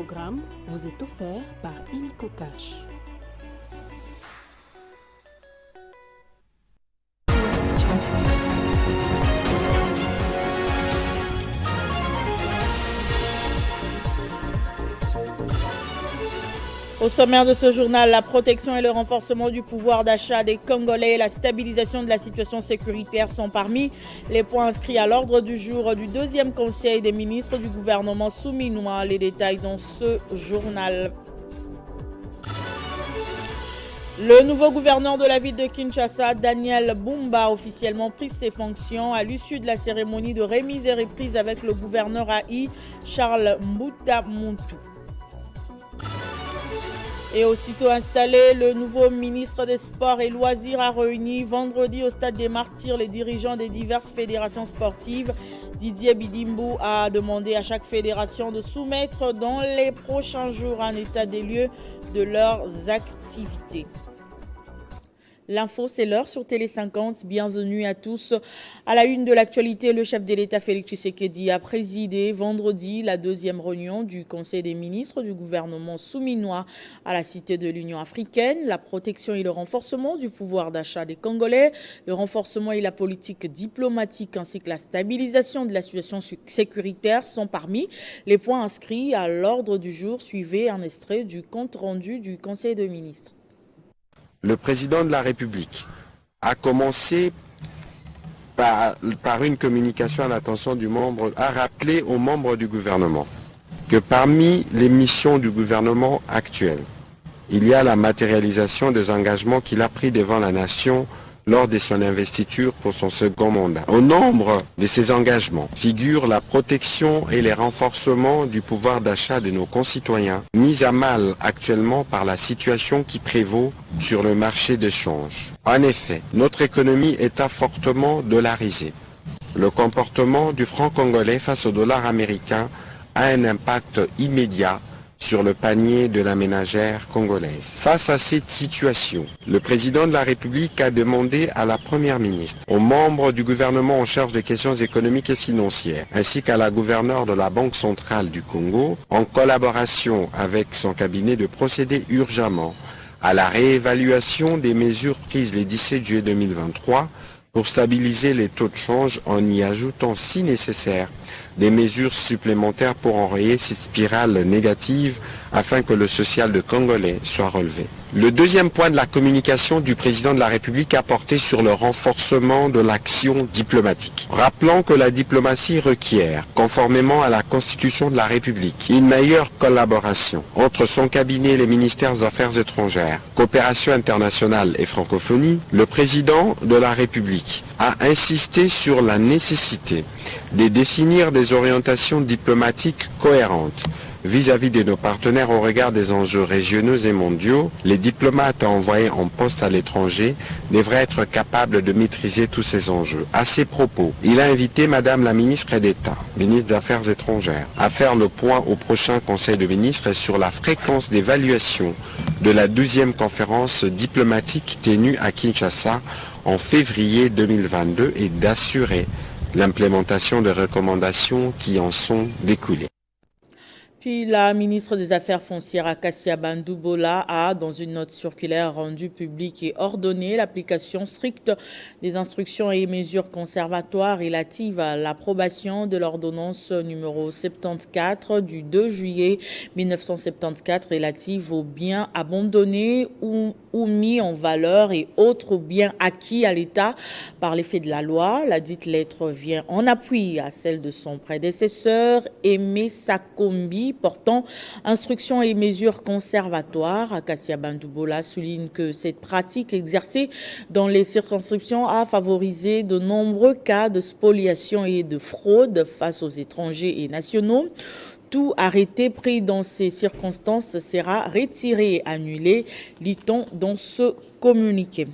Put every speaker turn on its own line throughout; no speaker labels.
programme vous est offert par Illico Cash.
Au sommaire de ce journal, la protection et le renforcement du pouvoir d'achat des Congolais et la stabilisation de la situation sécuritaire sont parmi les points inscrits à l'ordre du jour du deuxième conseil des ministres du gouvernement souminois. Les détails dans ce journal. Le nouveau gouverneur de la ville de Kinshasa, Daniel Bumba, a officiellement pris ses fonctions à l'issue de la cérémonie de remise et reprise avec le gouverneur AI, Charles Mbouta Muntu. Et aussitôt installé, le nouveau ministre des Sports et Loisirs a réuni vendredi au Stade des Martyrs les dirigeants des diverses fédérations sportives. Didier Bidimbu a demandé à chaque fédération de soumettre dans les prochains jours un état des lieux de leurs activités. L'info, c'est l'heure sur Télé 50. Bienvenue à tous. À la une de l'actualité, le chef de l'État Félix Tshisekedi a présidé vendredi la deuxième réunion du Conseil des ministres du gouvernement souminois à la Cité de l'Union africaine. La protection et le renforcement du pouvoir d'achat des Congolais, le renforcement et la politique diplomatique ainsi que la stabilisation de la situation sécuritaire sont parmi les points inscrits à l'ordre du jour. Suivez un extrait du compte rendu du Conseil des ministres.
Le président de la République a commencé par une communication à l'attention du membre, a rappelé aux membres du gouvernement que parmi les missions du gouvernement actuel, il y a la matérialisation des engagements qu'il a pris devant la nation lors de son investiture pour son second mandat. Au nombre de ces engagements figure la protection et les renforcements du pouvoir d'achat de nos concitoyens, mis à mal actuellement par la situation qui prévaut sur le marché de change. En effet, notre économie est fortement dollarisée. Le comportement du franc congolais face au dollar américain a un impact immédiat sur le panier de la ménagère congolaise. Face à cette situation, le président de la République a demandé à la première ministre, aux membres du gouvernement en charge des questions économiques et financières, ainsi qu'à la gouverneure de la Banque centrale du Congo, en collaboration avec son cabinet, de procéder urgemment à la réévaluation des mesures prises le 17 juillet 2023 pour stabiliser les taux de change en y ajoutant, si nécessaire, des mesures supplémentaires pour enrayer cette spirale négative afin que le social de Congolais soit relevé. Le deuxième point de la communication du président de la République a porté sur le renforcement de l'action diplomatique. Rappelant que la diplomatie requiert, conformément à la Constitution de la République, une meilleure collaboration entre son cabinet et les ministères des Affaires étrangères, coopération internationale et francophonie, le président de la République a insisté sur la nécessité de définir des orientations diplomatiques cohérentes vis-à-vis de nos partenaires au regard des enjeux régionaux et mondiaux. Les diplomates envoyés en poste à l'étranger devraient être capables de maîtriser tous ces enjeux. À ces propos, il a invité Madame la ministre d'État, ministre des Affaires étrangères, à faire le point au prochain Conseil de ministres sur la fréquence d'évaluation de la 12e conférence diplomatique tenue à Kinshasa en février 2022 et d'assurer l'implémentation des recommandations qui en sont découlées.
Puis la ministre des Affaires foncières Akassia Bandoubola a, dans une note circulaire rendue publique et ordonnée, l'application stricte des instructions et mesures conservatoires relatives à l'approbation de l'ordonnance numéro 74 du 2 juillet 1974 relative aux biens abandonnés ou mis en valeur et autres biens acquis à l'État par l'effet de la loi. La dite lettre vient en appui à celle de son prédécesseur, Aimé Sakombi, portant instructions et mesures conservatoires. Akassia Bandoubola souligne que cette pratique exercée dans les circonscriptions a favorisé de nombreux cas de spoliation et de fraude face aux étrangers et nationaux. Tout arrêté pris dans ces circonstances sera retiré et annulé, lit-on dans ce communiqué.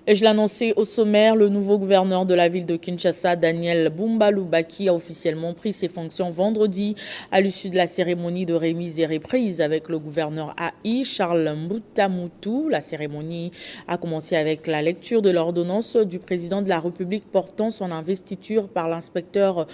Et je l'annonçais au sommaire, le nouveau gouverneur de la ville de Kinshasa, Daniel Bumba-Lubaki, a officiellement pris ses fonctions vendredi à l'issue de la cérémonie de remise et reprise avec le gouverneur AI, Charles Mbutamutu. La cérémonie a commencé avec la lecture de l'ordonnance du président de la République portant son investiture par l'inspecteur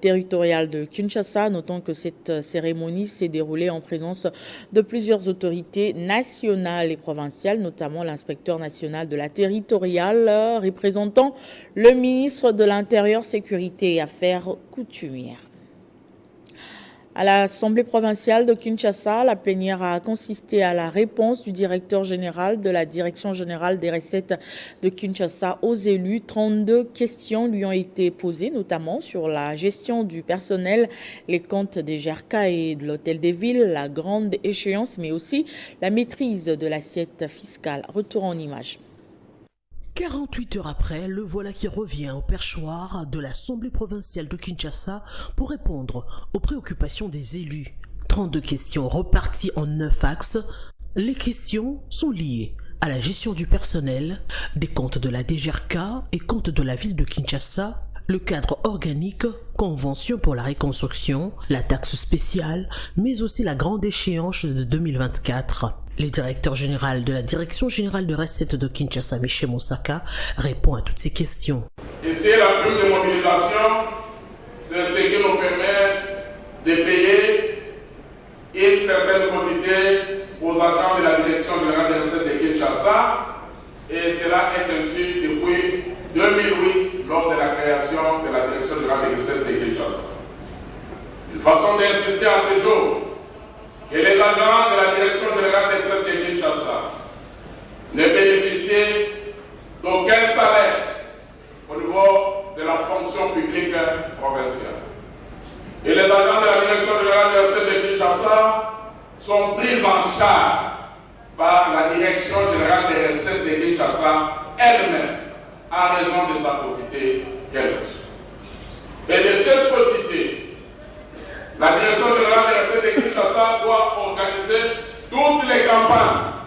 territorial de Kinshasa. Notons que cette cérémonie s'est déroulée en présence de plusieurs autorités nationales et provinciales, notamment l'inspecteur national de la territoriale représentant le ministre de l'Intérieur, Sécurité et Affaires coutumières. À l'Assemblée provinciale de Kinshasa, la plénière a consisté à la réponse du directeur général de la Direction générale des recettes de Kinshasa aux élus. 32 questions lui ont été posées, notamment sur la gestion du personnel, les comptes des GRK et de l'Hôtel des Villes, la grande échéance, mais aussi la maîtrise de l'assiette fiscale. Retour en images.
48 heures après, le voilà qui revient au perchoir de l'Assemblée provinciale de Kinshasa pour répondre aux préoccupations des élus. 32 questions reparties en 9 axes. Les questions sont liées à la gestion du personnel, des comptes de la DGRK et comptes de la ville de Kinshasa, le cadre organique, convention pour la reconstruction, la taxe spéciale, mais aussi la grande échéance de 2024. Le directeur général de la Direction générale de recettes de Kinshasa, Michel Moussaka, répond à toutes ces questions.
Et c'est la prime de mobilisation, c'est ce qui nous permet de payer une certaine quantité aux agents de la Direction générale des recettes de Kinshasa, et cela est ainsi depuis 2008 lors de la création de la Direction générale des recettes de Kinshasa. Une façon d'insister à ce jour que les agents de la Direction générale des recettes de Kinshasa ne bénéficient d'aucun salaire au niveau de la fonction publique provinciale. Et les agents de la Direction générale des recettes de Kinshasa sont pris en charge par la Direction générale des recettes de Kinshasa elle-même en raison de sa quotité qu'elle a. Et de cette quotité, la Direction générale des recettes de Kinshasa doit organiser toutes les campagnes,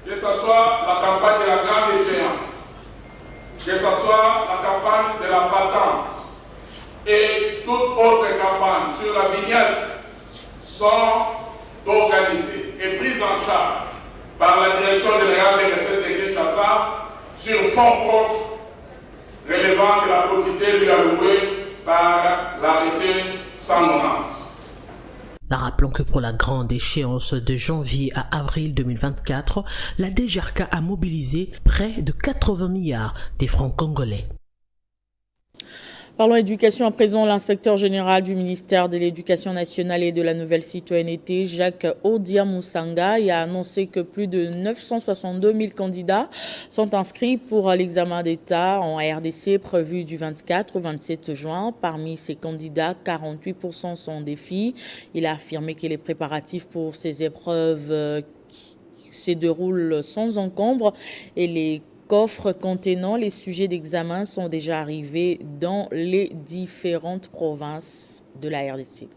que ce soit la campagne de la grande échéance, que ce soit la campagne de la patente et toute autre campagne sur la vignette sont organisées et prises en charge par la Direction générale des recettes de Kinshasa sur fonds propres relevant de la quotité lui allouée par l'arrêté 190.
Rappelons que pour la grande échéance de janvier à avril 2024, la DGRK a mobilisé près de 80 milliards des francs congolais.
Parlons éducation à présent. L'inspecteur général du ministère de l'Éducation nationale et de la nouvelle citoyenneté, Jacques Odia Moussanga, a annoncé que plus de 962 000 candidats sont inscrits pour l'examen d'État en RDC prévu du 24 au 27 juin. Parmi ces candidats, 48% sont des filles. Il a affirmé que les préparatifs pour ces épreuves se déroulent sans encombre et les coffres contenant les sujets d'examen sont déjà arrivés dans les différentes provinces de la RDC.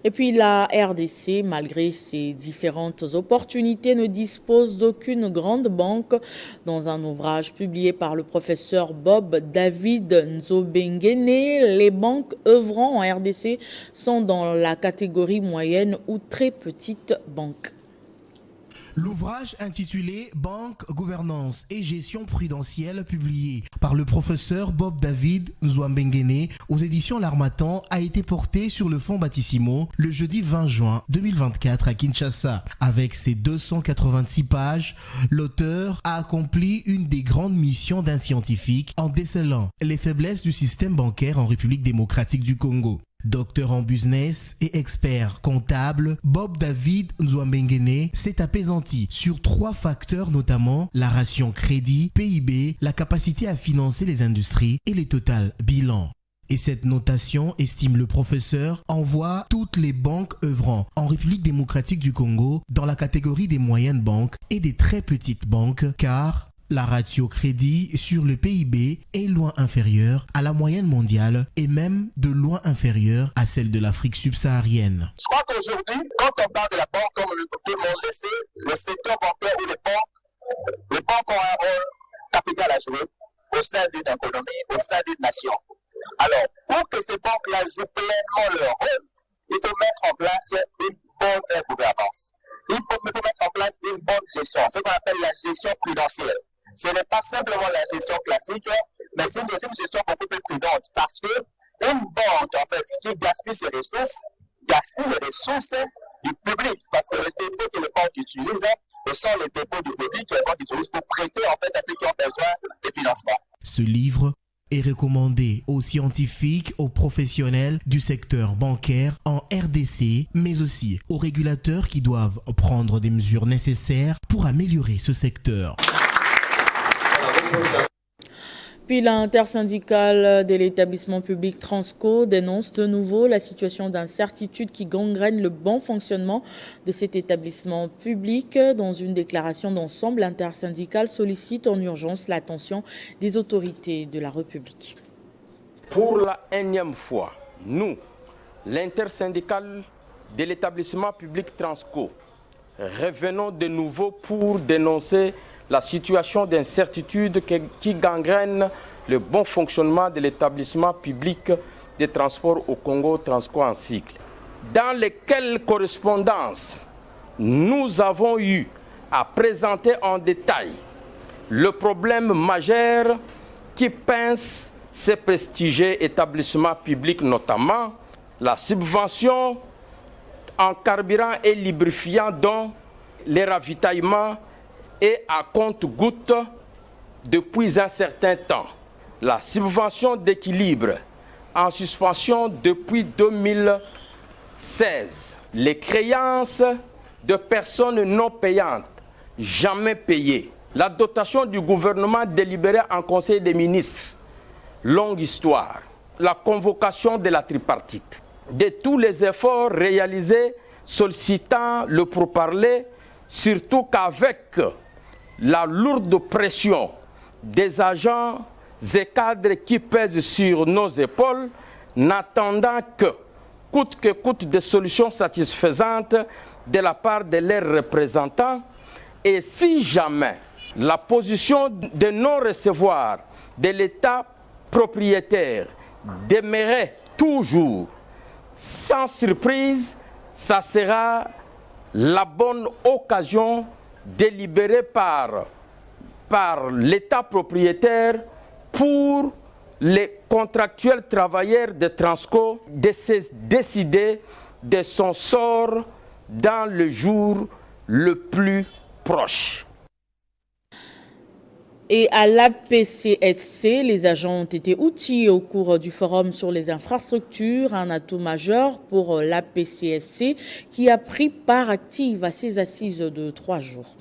Et puis la RDC, malgré ses différentes opportunités, ne dispose d'aucune grande banque. Dans un ouvrage publié par le professeur Bob David Nzobengene, les banques œuvrant en RDC sont dans la catégorie moyenne ou très petite banque.
L'ouvrage intitulé Banque, gouvernance et gestion prudentielle publié par le professeur Bob David Nzobengene aux éditions L'Harmattan a été porté sur le fonds Battissimo le jeudi 20 juin 2024 à Kinshasa. Avec ses 286 pages, l'auteur a accompli une des grandes missions d'un scientifique en décelant les faiblesses du système bancaire en République démocratique du Congo. Docteur en business et expert comptable, Bob David Nzobengene s'est apaisanti sur 3 facteurs, notamment la ration crédit, PIB, la capacité à financer les industries et les total bilan. Et cette notation, estime le professeur, envoie toutes les banques œuvrant en République démocratique du Congo dans la catégorie des moyennes banques et des très petites banques, car la ratio crédit sur le PIB est loin inférieure à la moyenne mondiale et même de loin inférieure à celle de l'Afrique subsaharienne.
Je crois qu'aujourd'hui, quand on parle de la banque, comme tout le monde le sait, le secteur bancaire ou les banques ont un rôle jouer au sein d'une économie, au sein d'une nation. Alors, pour que ces banques-là jouent pleinement leur rôle, il faut mettre en place une bonne gouvernance. Il faut mettre en place une bonne gestion, ce qu'on appelle la gestion prudentielle. Ce n'est pas simplement la gestion classique, mais c'est une gestion beaucoup plus prudente parce que une banque, en fait, qui gaspille ses ressources, gaspille les ressources du public parce que les dépôts que les banques utilisent, ce sont les dépôts du public que les banques utilisent pour prêter, en fait, à ceux qui ont besoin de financement.
Ce livre est recommandé aux scientifiques, aux professionnels du secteur bancaire en RDC, mais aussi aux régulateurs qui doivent prendre des mesures nécessaires pour améliorer ce secteur.
Puis l'intersyndicale de l'établissement public Transco dénonce de nouveau la situation d'incertitude qui gangrène le bon fonctionnement de cet établissement public. Dans une déclaration d'ensemble, l'intersyndicale sollicite en urgence l'attention des autorités de la République.
Pour la énième fois, nous, l'intersyndicale de l'établissement public Transco, revenons de nouveau pour dénoncer la situation d'incertitude qui gangrène le bon fonctionnement de l'établissement public de transport au Congo, Transco en cycle. Dans lesquelles correspondances, nous avons eu à présenter en détail le problème majeur qui pince ces prestigieux établissements publics, notamment la subvention en carburant et lubrifiant dont les ravitaillements et à compte-gouttes depuis un certain temps. La subvention d'équilibre en suspension depuis 2016. Les créances de personnes non payantes, jamais payées. La dotation du gouvernement délibérée en Conseil des ministres. Longue histoire. La convocation de la tripartite. De tous les efforts réalisés sollicitant le pourparler, surtout qu'avec la lourde pression des agents et cadres qui pèsent sur nos épaules, n'attendant que coûte des solutions satisfaisantes de la part de leurs représentants. Et si jamais la position de non-recevoir de l'État propriétaire demeurait toujours sans surprise, ça sera la bonne occasion délibérée par l'État propriétaire pour les contractuels travailleurs de Transco de se décider de son sort dans le jour le plus proche.
Et à l'APCSC, les agents ont été outillés au cours du forum sur les infrastructures, un atout majeur pour l'APCSC qui a pris part active à ces assises de 3 jours.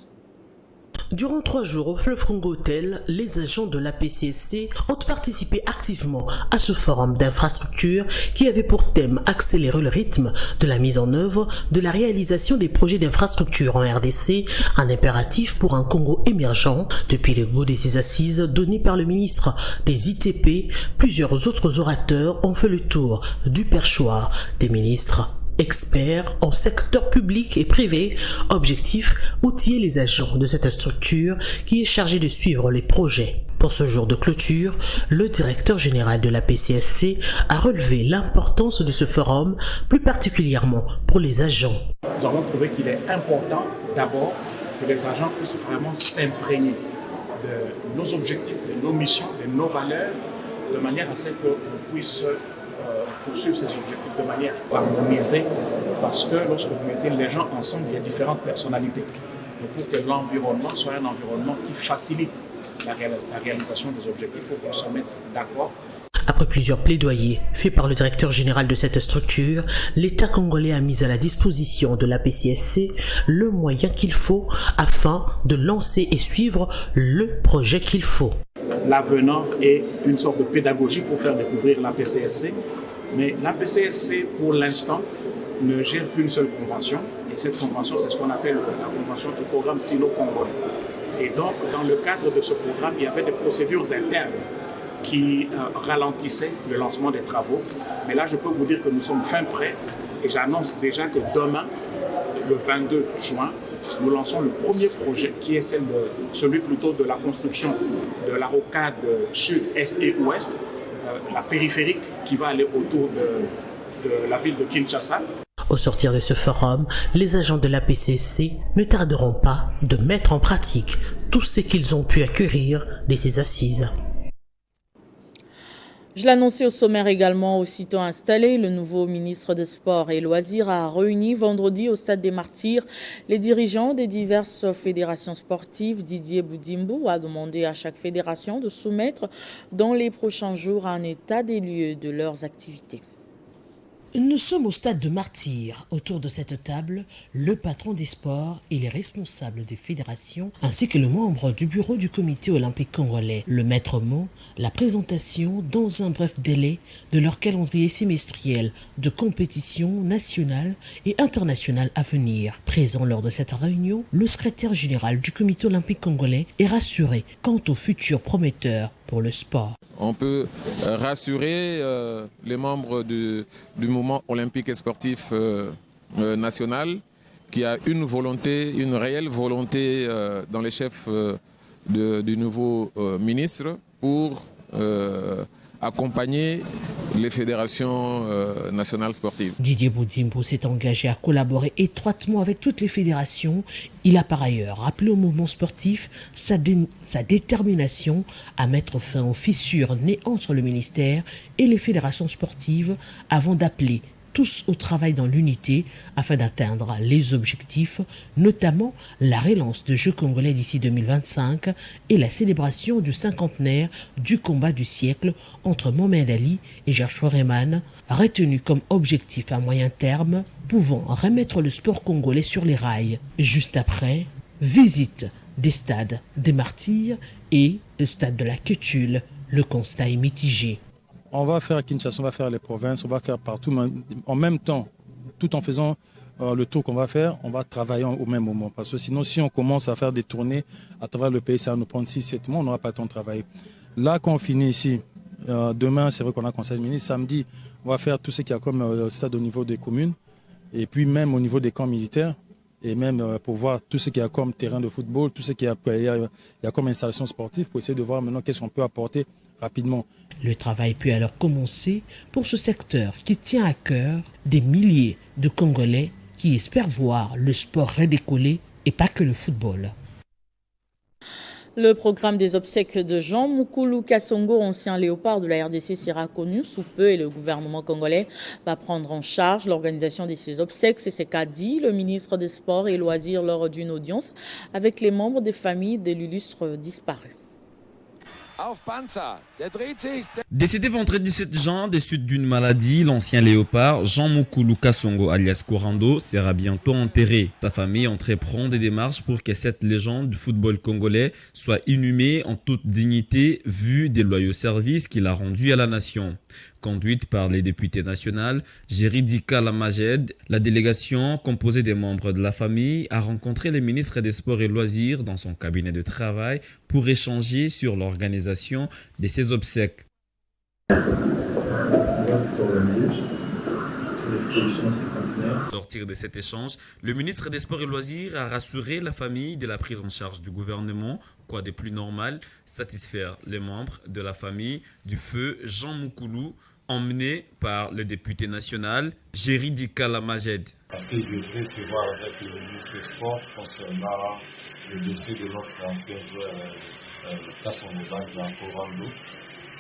Durant 3 jours au Fleuve Congo Hotel, les agents de l'APCSC ont participé activement à ce forum d'infrastructure qui avait pour thème accélérer le rythme de la mise en œuvre de la réalisation des projets d'infrastructure en RDC, un impératif pour un Congo émergent. Depuis les goûts de ces assises données par le ministre des ITP, plusieurs autres orateurs ont fait le tour du perchoir des ministres experts en secteur public et privé. Objectif, outiller les agents de cette structure qui est chargée de suivre les projets. Pour ce jour de clôture, le directeur général de la PCSC a relevé l'importance de ce forum, plus particulièrement pour les agents.
Nous avons trouvé qu'il est important d'abord que les agents puissent vraiment s'imprégner de nos objectifs, de nos missions, de nos valeurs, de manière à ce qu'on puisse poursuivre ces objectifs de manière harmonisée, parce que lorsque vous mettez les gens ensemble, il y a différentes personnalités. Donc pour que l'environnement soit un environnement qui facilite la réalisation des objectifs, il faut qu'on se mette d'accord.
Après plusieurs plaidoyers faits par le directeur général de cette structure, l'État congolais a mis à la disposition de la PCSC le moyen qu'il faut afin de lancer et suivre le projet qu'il faut.
L'avenant est une sorte de pédagogie pour faire découvrir la PCSC, mais la PCSC pour l'instant ne gère qu'une seule convention, et cette convention c'est ce qu'on appelle la convention du programme sino-congolais. Et donc dans le cadre de ce programme, il y avait des procédures internes qui ralentissaient le lancement des travaux. Mais là, je peux vous dire que nous sommes fin prêts et j'annonce déjà que demain, le 22 juin, nous lançons le premier projet qui est celui plutôt de la construction de la rocade sud, est et ouest, la périphérique qui va aller autour de la ville de Kinshasa.
Au sortir de ce forum, les agents de la PCC ne tarderont pas de mettre en pratique tout ce qu'ils ont pu acquérir de ces assises.
Je l'annonçais au sommaire également, aussitôt installé, le nouveau ministre des Sports et Loisirs a réuni vendredi au Stade des Martyrs les dirigeants des diverses fédérations sportives. Didier Boudimbo a demandé à chaque fédération de soumettre dans les prochains jours un état des lieux de leurs activités.
Nous sommes au stade de Martyrs. Autour de cette table, le patron des sports et les responsables des fédérations, ainsi que le membre du bureau du comité olympique congolais. Le maître mot, la présentation dans un bref délai de leur calendrier semestriel de compétitions nationales et internationales à venir. Présent lors de cette réunion, le secrétaire général du comité olympique congolais est rassuré quant aux futurs prometteurs pour le sport.
On peut rassurer les membres du mouvement olympique et sportif national qui a une réelle volonté dans les chefs du nouveau ministre pour accompagner les fédérations nationales sportives.
Didier Boudimbo s'est engagé à collaborer étroitement avec toutes les fédérations. Il a par ailleurs rappelé au mouvement sportif sa détermination à mettre fin aux fissures nées entre le ministère et les fédérations sportives avant d'appeler tous au travail dans l'unité afin d'atteindre les objectifs, notamment la relance de Jeux congolais d'ici 2025 et la célébration du cinquantenaire du combat du siècle entre Mohamed Ali et Georges Foreman, retenu comme objectif à moyen terme, pouvant remettre le sport congolais sur les rails. Juste après, visite des stades des Martyrs et le stade de la Quetule. Le constat est mitigé.
On va faire Kinshasa, on va faire les provinces, on va faire partout, mais en même temps, tout en faisant le tour qu'on va faire, on va travailler au même moment. Parce que sinon, si on commence à faire des tournées à travers le pays, ça va nous prendre 6-7 mois, on n'aura pas le temps de travailler. Là, quand on finit ici, demain, c'est vrai qu'on a un conseil de ministre, samedi, on va faire tout ce qu'il y a comme stade au niveau des communes, et puis même au niveau des camps militaires, et même pour voir tout ce qu'il y a comme terrain de football, tout ce qu'il y a comme installation sportive, pour essayer de voir maintenant qu'est-ce qu'on peut apporter rapidement.
Le travail peut alors commencer pour ce secteur qui tient à cœur des milliers de Congolais qui espèrent voir le sport redécoller et pas que le football.
Le programme des obsèques de Jean Moukoulou Kassongo, ancien léopard de la RDC, sera connu sous peu et le gouvernement congolais va prendre en charge l'organisation de ces obsèques. C'est ce qu'a dit le ministre des Sports et Loisirs lors d'une audience avec les membres des familles de l'illustre disparu.
Décédé vendredi 17 juin des suites d'une maladie, l'ancien léopard Jean Moukoulou Kassongo alias Korando sera bientôt enterré. Sa famille entreprend des démarches pour que cette légende du football congolais soit inhumée en toute dignité vu des loyaux services qu'il a rendus à la nation. Conduite par les députés nationaux, Jéridika Lamajed, la délégation composée des membres de la famille a rencontré les ministres des Sports et Loisirs dans son cabinet de travail pour échanger sur l'organisation de ces obsèques. Sortir de cet échange, le ministre des Sports et Loisirs a rassuré la famille de la prise en charge du gouvernement, quoi de plus normal, satisfaire les membres de la famille du feu Jean Moukoulou, emmené par le député national Jéridika Lamajed.
Parce que je vais se voir avec le ministre des Sports concernant le dossier de notre ancien joueur Kassongo Banza Korando.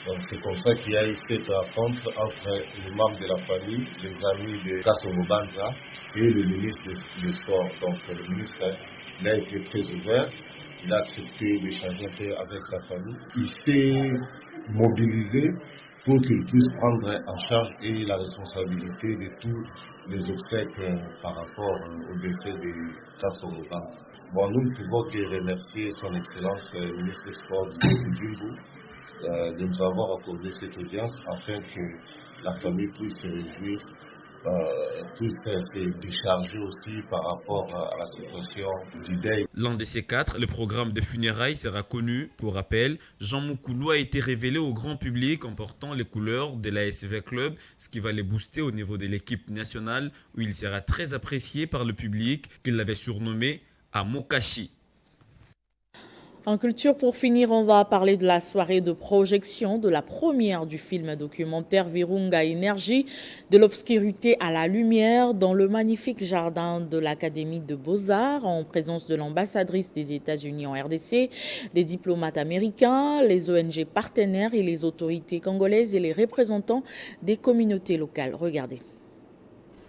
Donc c'est comme ça qu'il y a eu cette rencontre entre les membres de la famille, les amis de Kassongo Banza et le ministre des Sports. Donc le ministre il a été très ouvert, il a accepté d'échanger un peu avec sa famille. Il s'est mobilisé pour qu'il puisse prendre en charge et la responsabilité de tous les obsèques par rapport au décès de Kassongo Banza. Bon, nous ne pouvons que remercier son Excellence le ministre des Sports Boudimbo de nous avoir accordé cette audience afin que la famille puisse se réjouir puisse se décharger aussi par rapport à la situation du deuil.
L'un de ces quatre, le programme de funérailles sera connu. Pour rappel, Jean Moukoulou a été révélé au grand public en portant les couleurs de la SV Club, ce qui va les booster au niveau de l'équipe nationale où il sera très apprécié par le public qu'il l'avait surnommé Amokashi.
En culture, pour finir, on va parler de la soirée de projection de la première du film documentaire Virunga Énergie, de l'obscurité à la lumière, dans le magnifique jardin de l'Académie de Beaux-Arts, en présence de l'ambassadrice des États-Unis en RDC, des diplomates américains, les ONG partenaires et les autorités congolaises et les représentants des communautés locales. Regardez.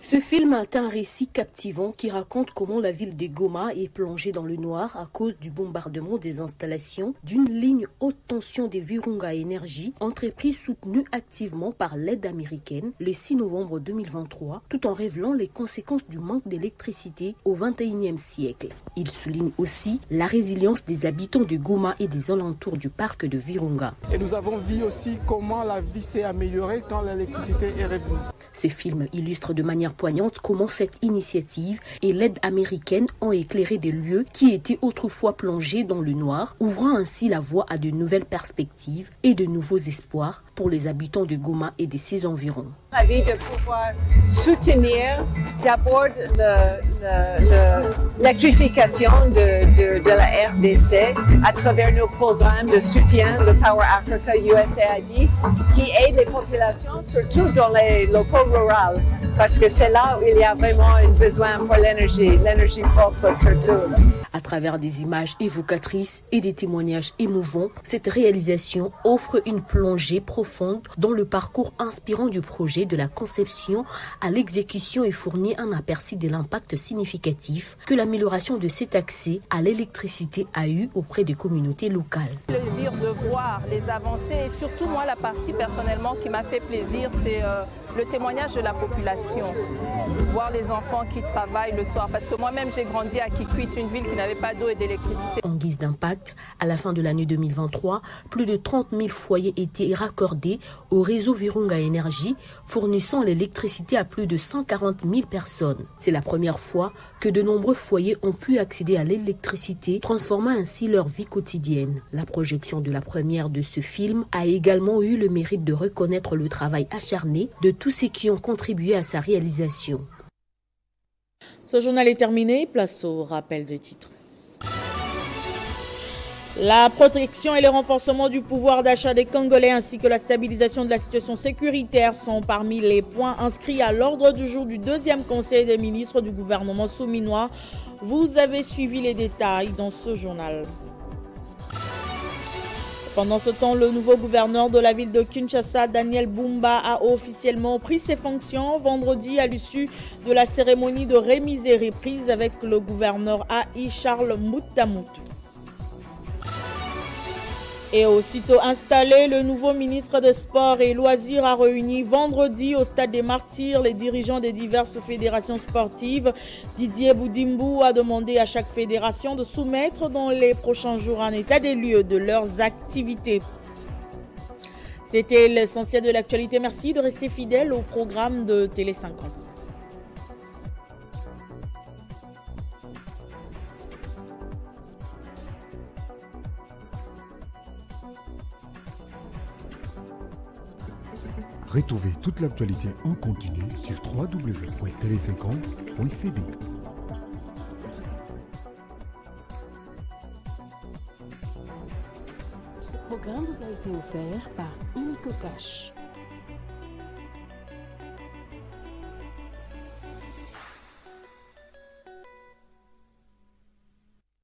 Ce film est un récit captivant qui raconte comment la ville de Goma est plongée dans le noir à cause du bombardement des installations d'une ligne haute tension des Virunga Énergie, entreprise soutenue activement par l'aide américaine le 6 novembre 2023, tout en révélant les conséquences du manque d'électricité au XXIe siècle. Il souligne aussi la résilience des habitants de Goma et des alentours du parc de Virunga.
Et nous avons vu aussi comment la vie s'est améliorée quand l'électricité est revenue.
Ces films illustrent de manière poignante comment cette initiative et l'aide américaine ont éclairé des lieux qui étaient autrefois plongés dans le noir, ouvrant ainsi la voie à de nouvelles perspectives et de nouveaux espoirs pour les habitants de Goma et de ses environs.
Ravi de pouvoir soutenir d'abord l'électrification de la RDC à travers nos programmes de soutien, le Power Africa USAID, qui aide les populations, surtout dans les locaux ruraux, parce que c'est là où il y a vraiment un besoin pour l'énergie propre surtout.
À travers des images évocatrices et des témoignages émouvants, cette réalisation offre une plongée profonde dans le parcours inspirant du projet de la conception à l'exécution et fournit un aperçu de l'impact significatif que l'amélioration de cet accès à l'électricité a eu auprès des communautés locales.
Le plaisir de voir les avancées et surtout moi la partie personnellement qui m'a fait plaisir c'est le témoignage de la population, voir les enfants qui travaillent le soir parce que moi-même j'ai grandi à Kikwit, une ville qui n'avait pas d'eau et d'électricité.
En guise d'impact, à la fin de l'année 2023, plus de 30 000 foyers étaient raccordés au réseau Virunga Énergie, fournissant l'électricité à plus de 140 000 personnes. C'est la première fois que de nombreux foyers ont pu accéder à l'électricité, transformant ainsi leur vie quotidienne. La projection de la première de ce film a également eu le mérite de reconnaître le travail acharné de tous ceux qui ont contribué à sa réalisation.
Ce journal est terminé, place au rappel des titres. La protection et le renforcement du pouvoir d'achat des Congolais ainsi que la stabilisation de la situation sécuritaire sont parmi les points inscrits à l'ordre du jour du deuxième conseil des ministres du gouvernement souminois. Vous avez suivi les détails dans ce journal. Pendant ce temps, le nouveau gouverneur de la ville de Kinshasa, Daniel Bumba, a officiellement pris ses fonctions vendredi à l'issue de la cérémonie de remise et reprise avec le gouverneur AI Charles Moutamout. Et aussitôt installé, le nouveau ministre des Sports et Loisirs a réuni vendredi au Stade des Martyrs les dirigeants des diverses fédérations sportives. Didier Boudimbu a demandé à chaque fédération de soumettre dans les prochains jours un état des lieux de leurs activités. C'était l'essentiel de l'actualité. Merci de rester fidèle au programme de Télé 50.
Retrouvez toute l'actualité en continu sur www.tele50.cd.
Ce programme vous a été offert par Illico Cash.